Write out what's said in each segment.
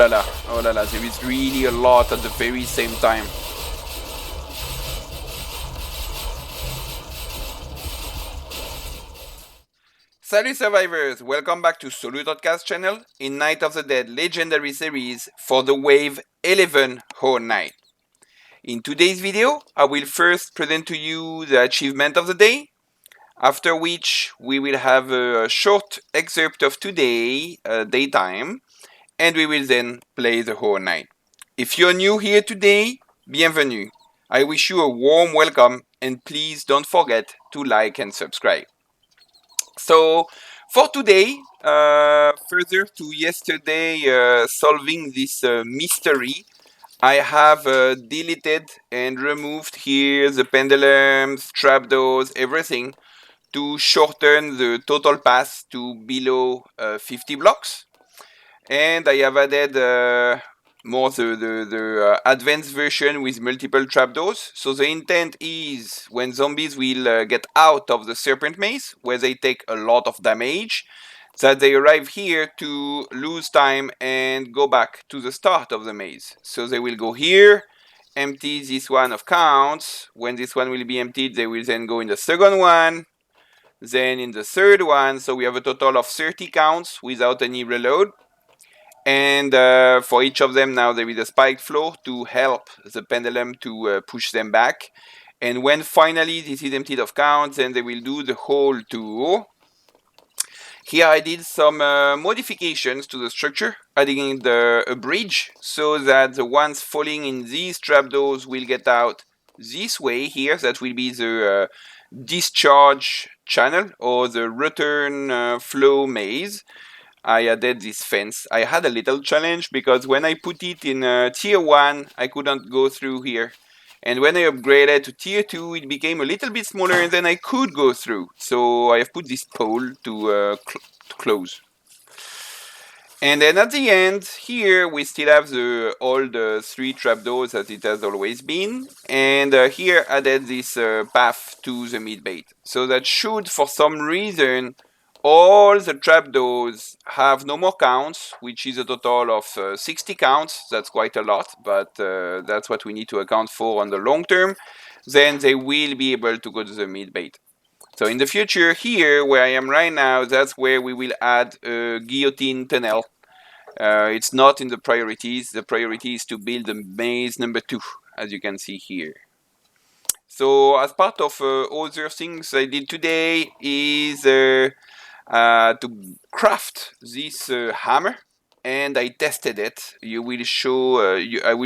oh la la, there is really a lot at the very same time. Salut survivors, welcome back to SolutOdka's channel in Night of the Dead Legendary Series for the Wave 11 Whole Night. In today's video, I will first present to you the achievement of the day, after which we will have a short excerpt of today, daytime, and we will then play the whole night. If you're new here today, bienvenue. I wish you a warm welcome and please don't forget to like and subscribe. So for today, further to yesterday solving this mystery, I have deleted and removed here the pendulums, trapdoors, everything to shorten the total path to below 50 blocks. And I have added more the advanced version with multiple trapdoors. So the intent is when zombies will get out of the serpent maze, where they take a lot of damage, that they arrive here to lose time and go back to the start of the maze. So they will go here, empty this one of counts. When this one will be emptied, they will then go in the second one, then in the third one. So we have a total of 30 counts without any reload. And for each of them now there is a spiked floor to help the pendulum to push them back. And when finally this is emptied of counts, then they will do the whole tour. Here I did some modifications to the structure, adding a bridge so that the ones falling in these trapdoors will get out this way here. That will be the discharge channel or the return flow maze. I added this fence. I had a little challenge because when I put it in tier 1, I couldn't go through here. And when I upgraded to tier 2, it became a little bit smaller and then I could go through. So I have put this pole to close. And then at the end, here we still have all the 3 trapdoors as it has always been. And here added this path to the mid-bait. So that should, for some reason, all the trapdoors have no more counts, which is a total of 60 counts. That's quite a lot, but that's what we need to account for on the long term. Then they will be able to go to the mid-bait. So in the future, here where I am right now, that's where we will add a guillotine tunnel. It's not in the priorities. The priority is to build the maze number 2, as you can see here. So as part of other things I did today is to craft this hammer, and I tested it. I will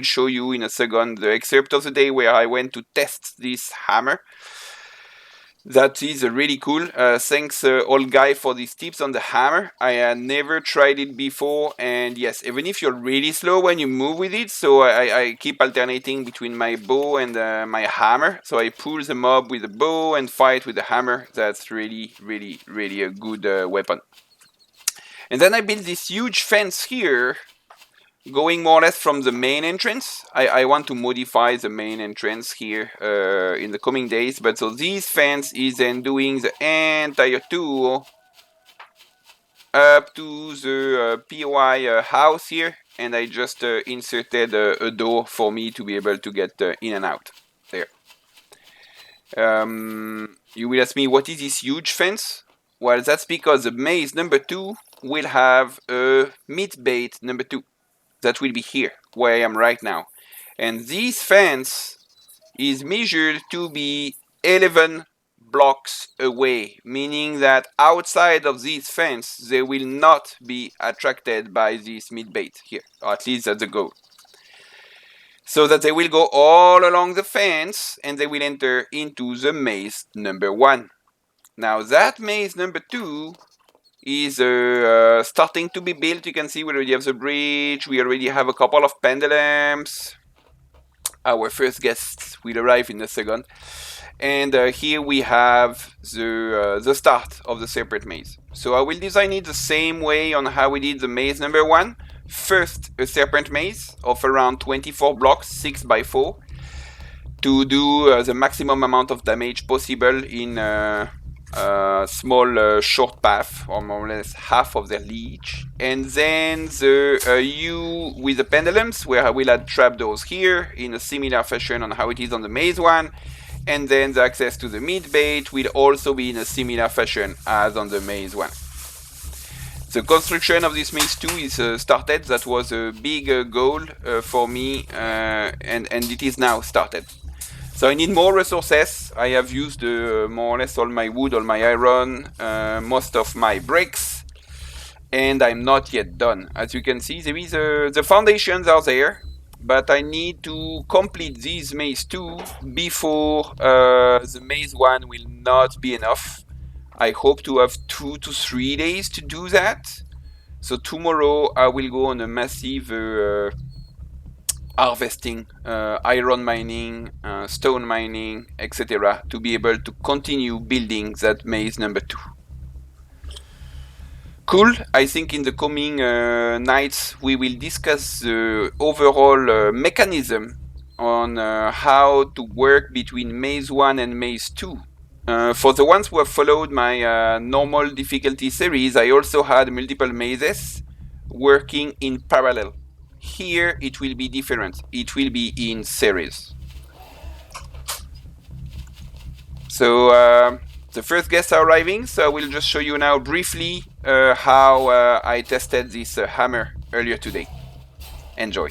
show you in a second the excerpt of the day where I went to test this hammer. That is really cool. Thanks old guy for these tips on the hammer. I had never tried it before, and yes, even if you're really slow when you move with it, so I keep alternating between my bow and my hammer. So I pull the mob with the bow and fight with the hammer. That's really a good weapon. And then I built this huge fence here, going more or less from the main entrance. I want to modify the main entrance here in the coming days. But so this fence is then doing the entire tour up to the POI house here. And I just inserted a door for me to be able to get in and out there. You will ask me, what is this huge fence? Well, that's because the maze number 2 will have a mid-bait number 2. That will be here, where I am right now. And this fence is measured to be 11 blocks away, meaning that outside of this fence, they will not be attracted by this mid-bait here, or at least that's the goal. So that they will go all along the fence, and they will enter into the maze number 1. Now that maze number 2 is starting to be built. You can see we already have the bridge, we already have a couple of pendulums. Our first guests will arrive in a second. And here we have the start of the separate maze. So I will design it the same way on how we did the maze number 1. First, a serpent maze of around 24 blocks, 6 by 4, to do the maximum amount of damage possible in small short path, or more or less half of their leech. And then the U with the pendulums, where I will add trapdoors here in a similar fashion on how it is on the maze one. And then the access to the meat bait will also be in a similar fashion as on the maze one. The construction of this maze 2 is started. That was a big goal for me, and it is now started. So I need more resources. I have used more or less all my wood, all my iron, most of my bricks, and I'm not yet done. As you can see, there is the foundations are there, but I need to complete this maze 2 before the maze 1 will not be enough. I hope to have 2 to 3 days to do that. So tomorrow I will go on a massive harvesting, iron mining, stone mining, etc. to be able to continue building that maze number 2. Cool. I think in the coming nights we will discuss the overall mechanism on how to work between maze 1 and maze 2. For the ones who have followed my normal difficulty series, I also had multiple mazes working in parallel. Here it will be different. It will be in series. So the first guests are arriving, so I will just show you now briefly how I tested this hammer earlier today. Enjoy.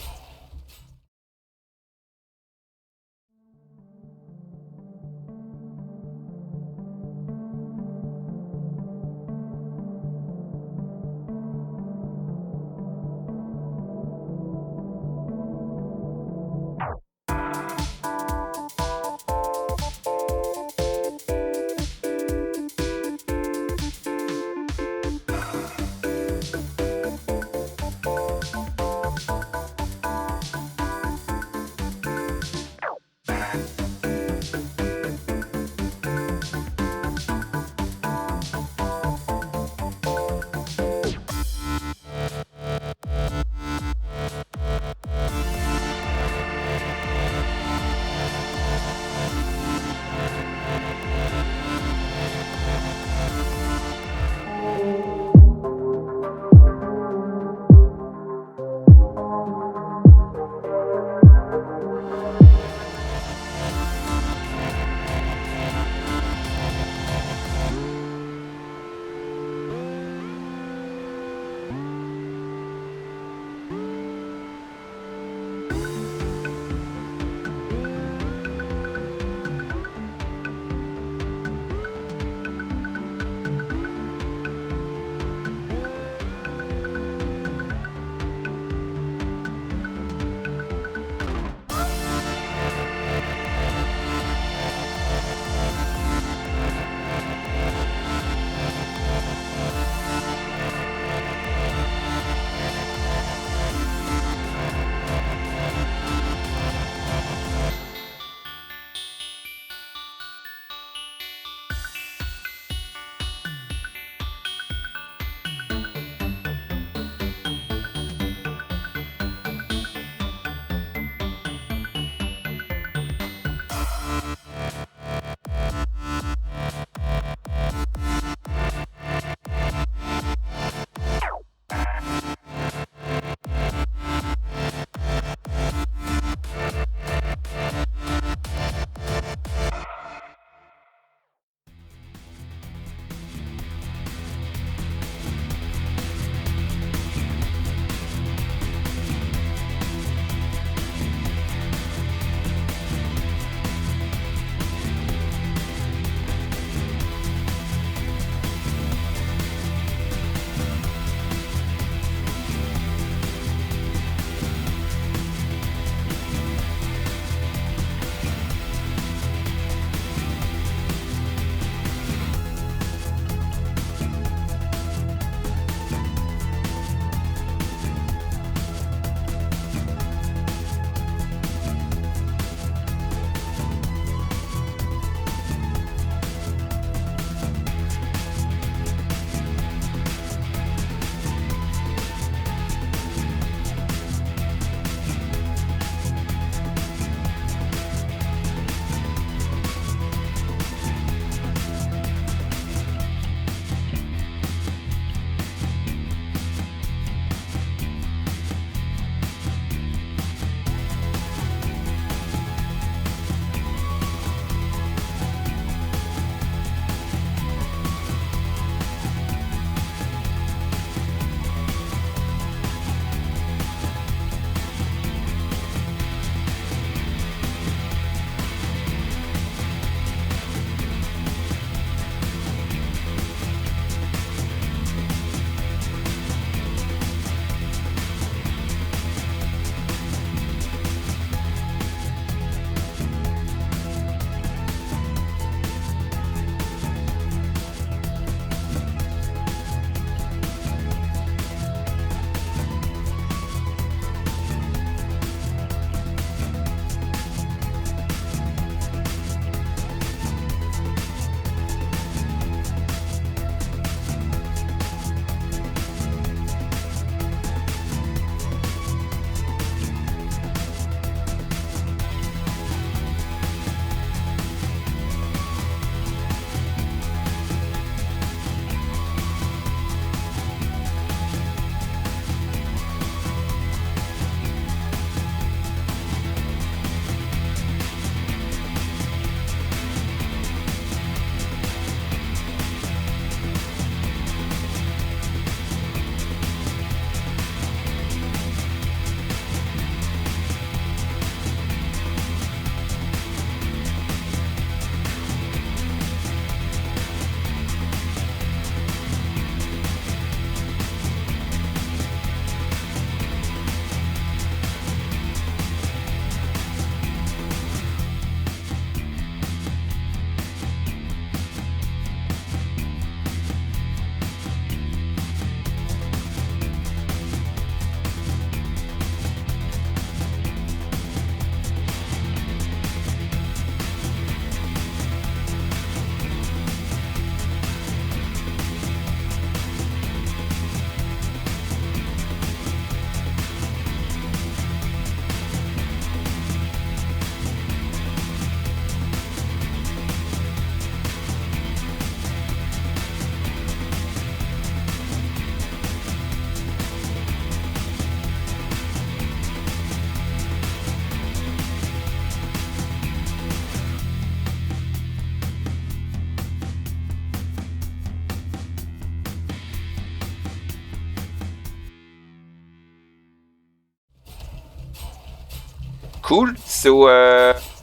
Cool. So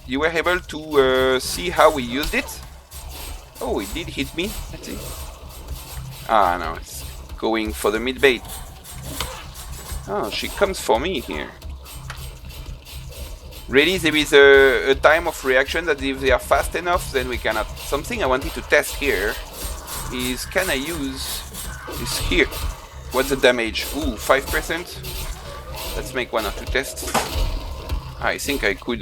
you were able to see how we used it. Oh, it did hit me. Let's see. Ah, no, it's going for the mid bait. Oh, she comes for me here. Really, there is a time of reaction that if they are fast enough, then we cannot. Something I wanted to test here is, can I use this here? What's the damage? Ooh, 5%. Let's make one or two tests. I think I could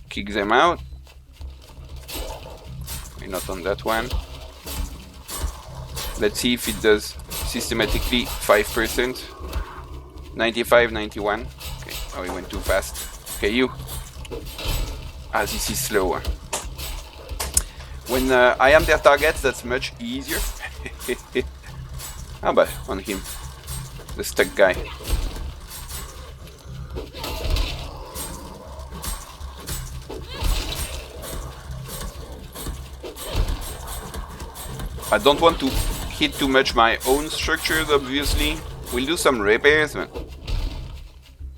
kick them out. Maybe not on that one. Let's see if it does systematically 5%. 95, 91. Okay, oh, it went too fast. Okay, you. Ah, this is slower. When I am their target, that's much easier. Ah, but on him. The stuck guy. I don't want to hit too much my own structures, obviously. We'll do some repairs, but...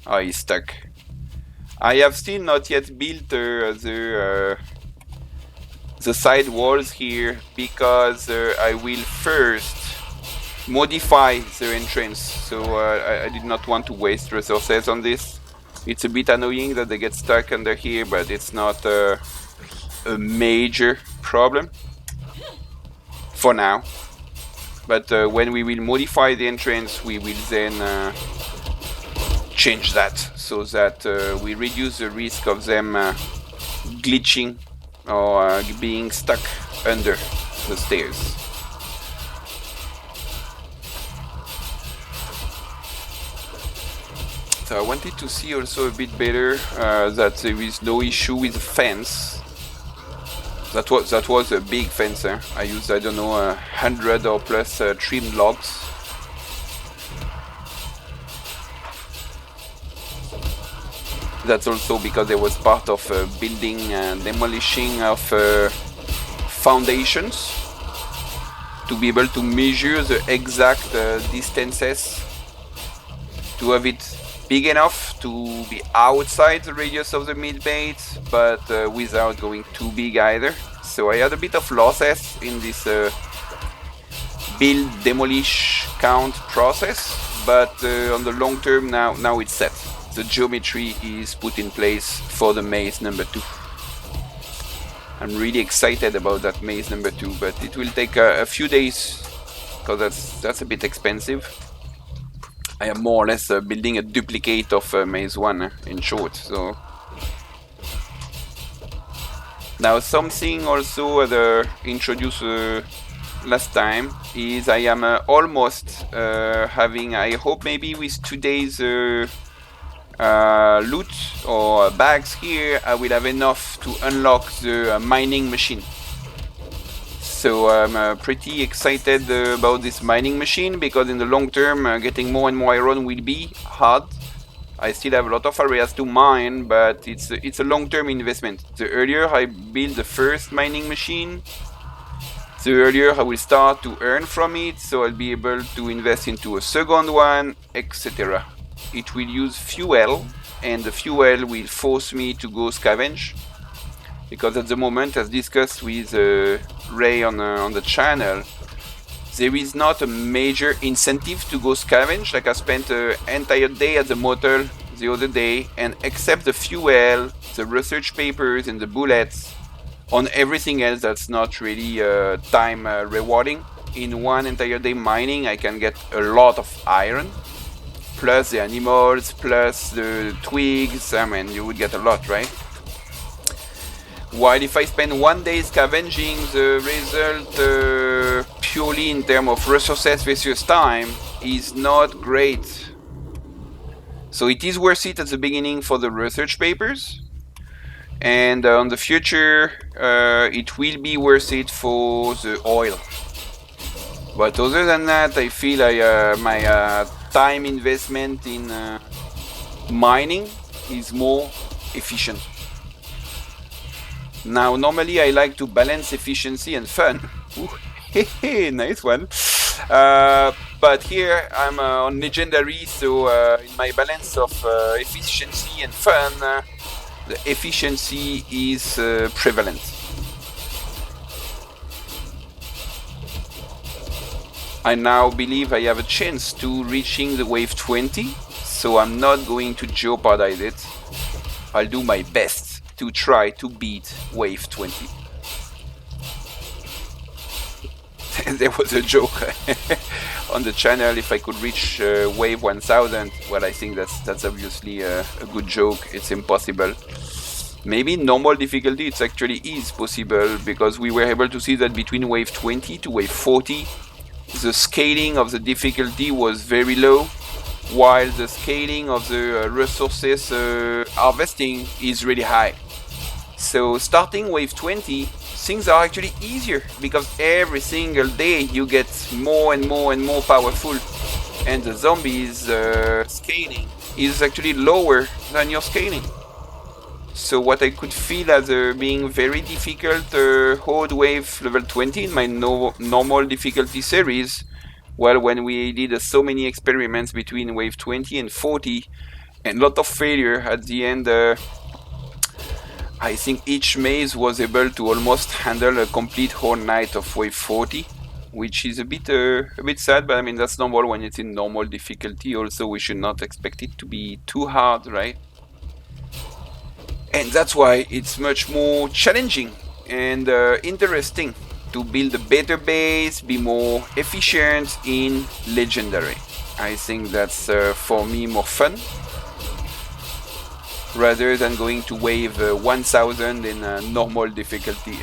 Oh, he's stuck. I have still not yet built the side walls here because I will first modify the entrance. So I did not want to waste resources on this. It's a bit annoying that they get stuck under here, but it's not a major problem for now. But when we will modify the entrance, we will then change that so that we reduce the risk of them glitching or being stuck under the stairs. So I wanted to see also a bit better that there is no issue with the fence. That was a big fence. I used, I don't know, 100 or plus trimmed logs. That's also because there was part of building and demolishing of foundations to be able to measure the exact distances to have it big enough to be outside the radius of the mid bait, but without going too big either. So I had a bit of losses in this build demolish count process, but on the long term now it's set. The geometry is put in place for the maze number 2. I'm really excited about that maze number 2, but it will take a few days because that's a bit expensive. I am more or less building a duplicate of maze 1 in short. So now something also introduced last time is I am almost having, I hope maybe with today's loot or bags here, I will have enough to unlock the mining machine. So I'm pretty excited about this mining machine because in the long term getting more and more iron will be hard. I still have a lot of areas to mine, but it's a long-term investment. The earlier I build the first mining machine, the earlier I will start to earn from it, so I'll be able to invest into a second one, etc. It will use fuel, and the fuel will force me to go scavenge. Because at the moment, as discussed with Ray on the channel, there is not a major incentive to go scavenge. Like I spent an entire day at the motel the other day, and except the fuel, the research papers and the bullets, on everything else that's not really time rewarding. In one entire day mining, I can get a lot of iron, plus the animals, plus the twigs. I mean, you would get a lot, right? While if I spend one day scavenging, the result purely in terms of resources versus time is not great. So it is worth it at the beginning for the research papers, and on the future it will be worth it for the oil. But other than that, I feel my time investment in mining is more efficient. Now, normally I like to balance efficiency and fun. Ooh, nice one. But here I'm on legendary, so in my balance of efficiency and fun, the efficiency is prevalent. I now believe I have a chance to reaching the wave 20, so I'm not going to jeopardize it. I'll do my best to try to beat wave 20. There was a joke on the channel, if I could reach wave 1000. Well, I think that's obviously a good joke. It's impossible. Maybe normal difficulty, it actually is possible, because we were able to see that between wave 20 to wave 40, the scaling of the difficulty was very low, while the scaling of the resources harvesting is really high. So starting wave 20, things are actually easier, because every single day you get more and more and more powerful, and the zombies scaling is actually lower than your scaling. So what I could feel as being very difficult Horde Wave level 20 in my normal difficulty series, well, when we did so many experiments between wave 20 and 40, and a lot of failure at the end, I think each maze was able to almost handle a complete whole night of wave 40, which is a bit sad, but I mean that's normal when it's in normal difficulty. Also, we should not expect it to be too hard, right? And that's why it's much more challenging and interesting to build a better base, be more efficient in legendary. I think that's for me more fun, rather than going to wave 1000 in normal difficulty.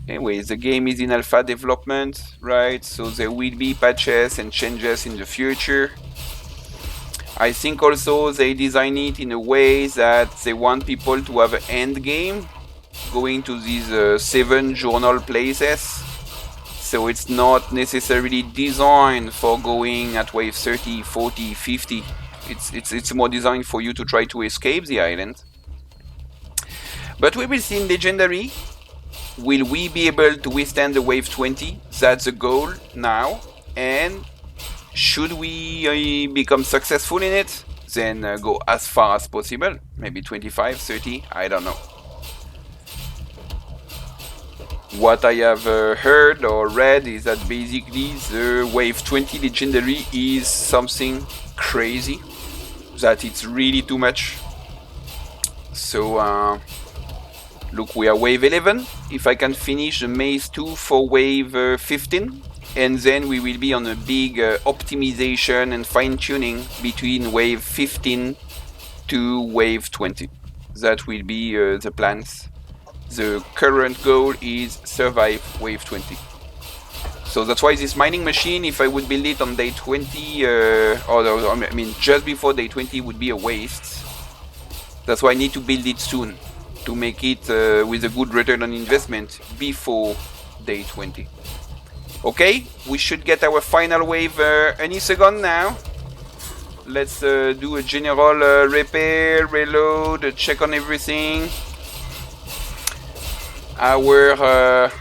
Anyways, the game is in alpha development, right? So there will be patches and changes in the future. I think also they design it in a way that they want people to have an end game, going to these 7 journal places. So it's not necessarily designed for going at wave 30, 40, 50. It's more designed for you to try to escape the island. But we will see in legendary. Will we be able to withstand the wave 20? That's the goal now. And should we become successful in it, then go as far as possible. Maybe 25, 30, I don't know. What I have heard or read is that basically the wave 20 legendary is something crazy, that it's really too much. So look, we are wave 11. If I can finish the maze 2 for wave 15, and then we will be on a big optimization and fine-tuning between wave 15 to wave 20. That will be the plans. The current goal is survive wave 20. So that's why this mining machine, if I would build it on day 20, I mean just before day 20, would be a waste. That's why I need to build it soon, to make it with a good return on investment before day 20. Okay, we should get our final wave any second now. Let's do a general repair, reload, check on everything. Our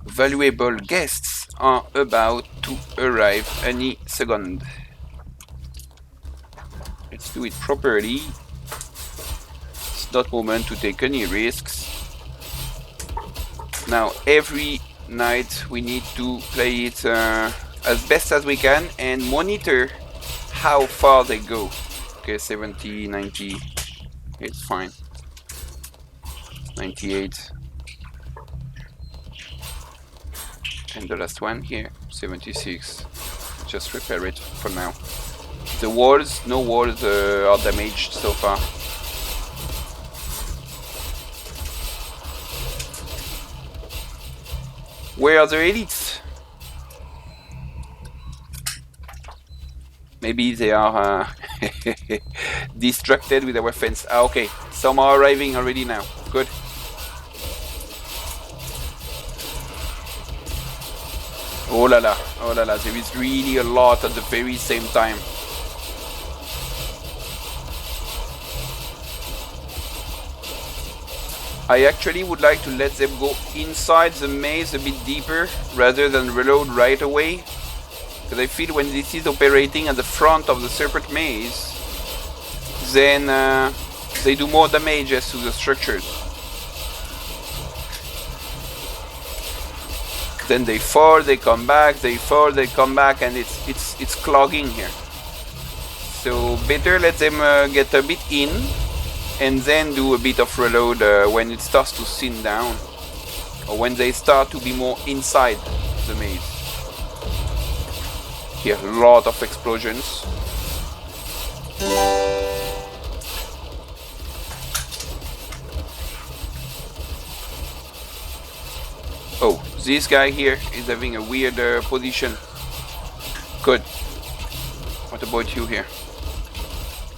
valuable guests are about to arrive any second. Let's do it properly. It's not moment to take any risks. Now every night we need to play it as best as we can and monitor how far they go. Okay, 70, 90, it's fine. 98. And the last one here, 76. Just repair it for now. The walls, no walls are damaged so far. Where are the elites? Maybe they are distracted with our fence. Ah, okay, some are arriving already now. Good. Oh la la, there is really a lot at the very same time. I actually would like to let them go inside the maze a bit deeper rather than reload right away, because I feel when this is operating at the front of the serpent maze, then they do more damages to the structures. Then they fall, they come back, they fall, they come back, and it's clogging here. So better let them get a bit in, and then do a bit of reload when it starts to thin down, or when they start to be more inside the maze. Here, a lot of explosions. Oh, this guy here is having a weird position. Good. What about you here?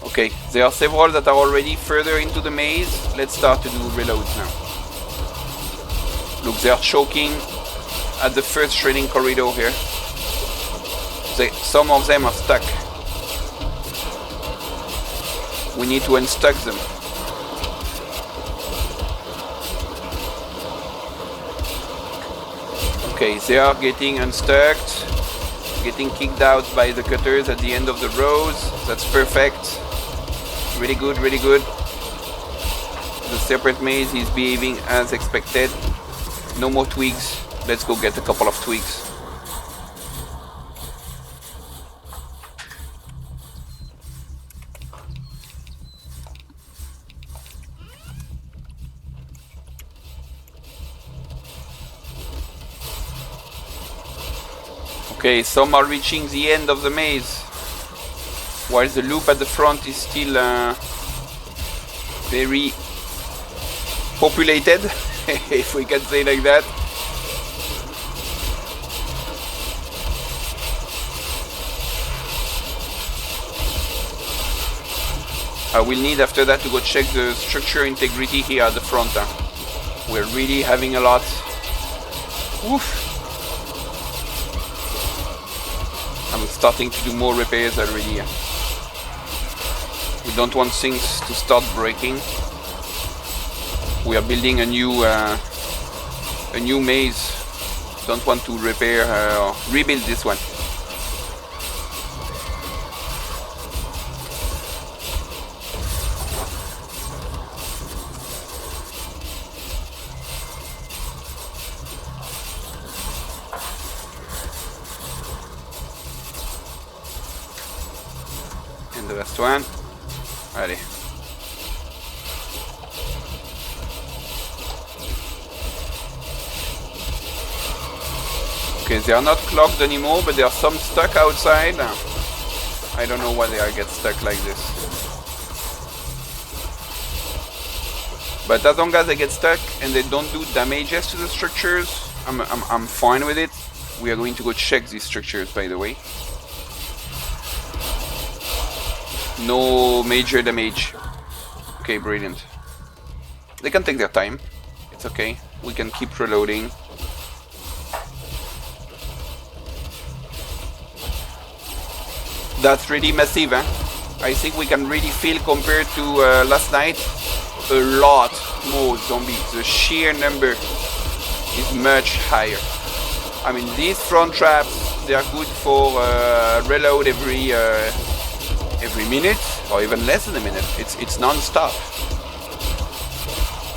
Okay, there are several that are already further into the maze. Let's start to do reloads now. Look, they are choking at the first shredding corridor here. Some of them are stuck. We need to unstuck them. Okay, they are getting unstuck, getting kicked out by the cutters at the end of the rows. That's perfect. Really good, really good. The serpent maze is behaving as expected. No more twigs. Let's go get a couple of twigs. Okay, some are reaching the end of the maze, while the loop at the front is still very populated, if we can say like that. I will need after that to go check the structure integrity here at the front. We're really having a lot. Oof. I'm starting to do more repairs already. We don't want things to start breaking. We are building a new maze. Don't want to repair or rebuild this one. And the last one. Allez. Okay, they are not clogged anymore, but there are some stuck outside. I don't know why they are get stuck like this. But as long as they get stuck and they don't do damages to the structures, I'm fine with it. We are going to go check these structures, by the way. No major damage. Okay, brilliant. They can take their time. It's okay. We can keep reloading. That's really massive, eh? I think we can really feel, compared to last night, a lot more zombies. The sheer number is much higher. I mean, these front traps, they are good for reload every minute, or even less than a minute. It's non-stop.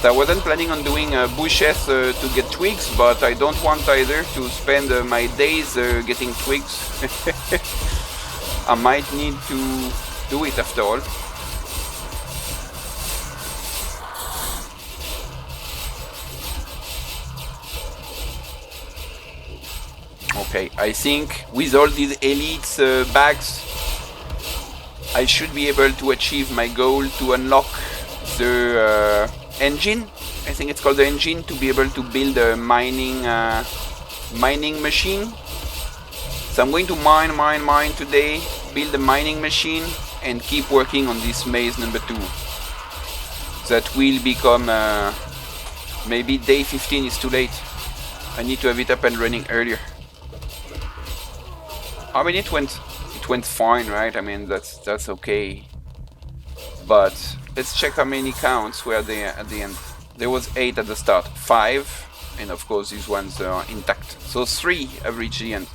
I wasn't planning on doing bushes to get twigs, but I don't want either to spend my days getting twigs. I might need to do it after all. Okay, I think with all these elites bags, I should be able to achieve my goal to unlock the engine. I think it's called the engine, to be able to build a mining machine. So I'm going to mine today, build a mining machine, and keep working on this maze number 2. That will become, maybe day 15 is too late. I need to have it up and running earlier. I mean, it went fine, right? I mean, that's okay. But let's check how many counts were there at the end. There was 8 at the start, 5, and of course these ones are intact. So 3 have reached the end.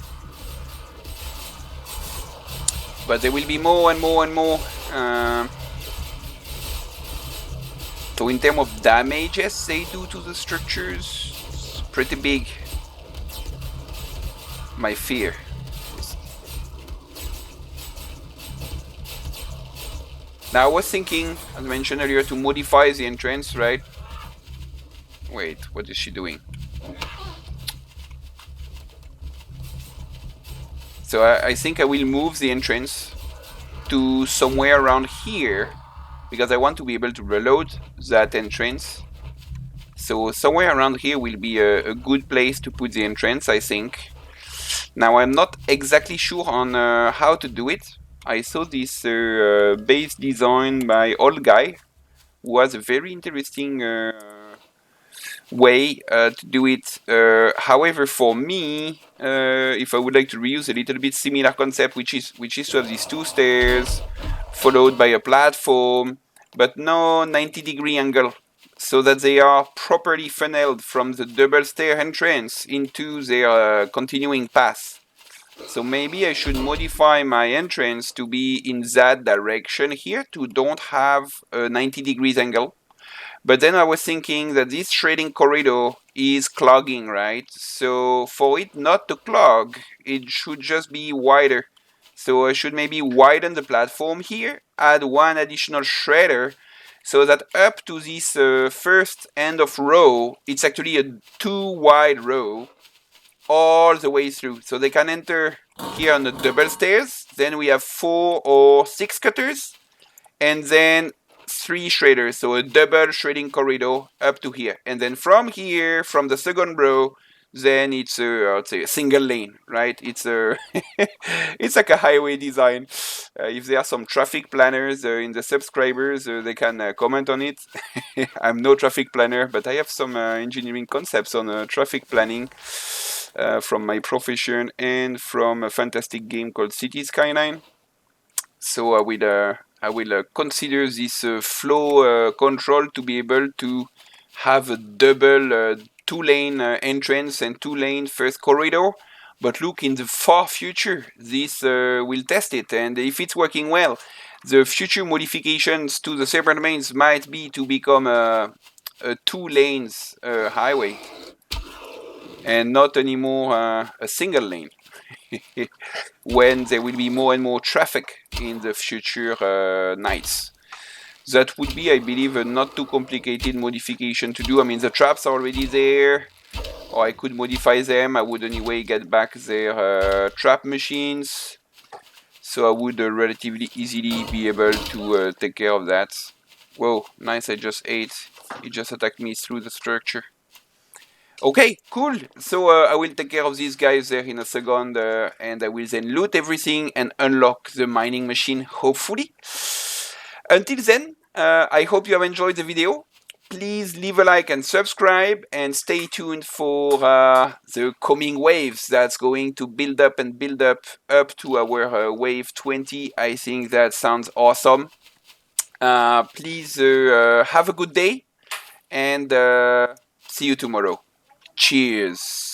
But there will be more and more and more. So in terms of damages they do to the structures, it's pretty big. My fear. Now I was thinking, as mentioned earlier, to modify the entrance, right? Wait, what is she doing? So I think I will move the entrance to somewhere around here, because I want to be able to reload that entrance. So somewhere around here will be a good place to put the entrance, I think. Now I'm not exactly sure on how to do it. I saw this base design by old guy who has a very interesting way to do it. However, for me, if I would like to reuse a little bit similar concept, which is to have these 2 stairs followed by a platform, but no 90-degree angle, so that they are properly funneled from the double stair entrance into their continuing path. So maybe I should modify my entrance to be in that direction here, to don't have a 90 degrees angle. But then I was thinking that this shredding corridor is clogging, right? So for it not to clog, it should just be wider. So I should maybe widen the platform here, add 1 additional shredder, so that up to this first end of row, it's actually a 2 wide row all the way through. So they can enter here on the double stairs. Then we have 4 or 6 cutters, and then 3 shredders, so a double shredding corridor up to here. And then from here, from the second row, then it's I would say a single lane, right? It's a it's like a highway design. If there are some traffic planners in the subscribers, they can comment on it. I'm no traffic planner, but I have some engineering concepts on traffic planning from my profession and from a fantastic game called City Skyline. So I will consider this flow control to be able to have a double 2-lane entrance and 2-lane first corridor. But look, in the far future, this will test it, and if it's working well, the future modifications to the separate lanes might be to become a 2 lanes highway and not anymore a single lane. When there will be more and more traffic in the future nights. That would be, I believe, a not too complicated modification to do. I mean, the traps are already there, or I could modify them. I would anyway get back their trap machines, so I would relatively easily be able to take care of that. Whoa, nice, I just ate. It just attacked me through the structure. Okay, cool. So I will take care of these guys there in a second, and I will then loot everything and unlock the mining machine, hopefully. Until then, I hope you have enjoyed the video. Please leave a like and subscribe, and stay tuned for the coming waves that's going to build up and build up to our wave 20. I think that sounds awesome. Please have a good day, and see you tomorrow. Cheers.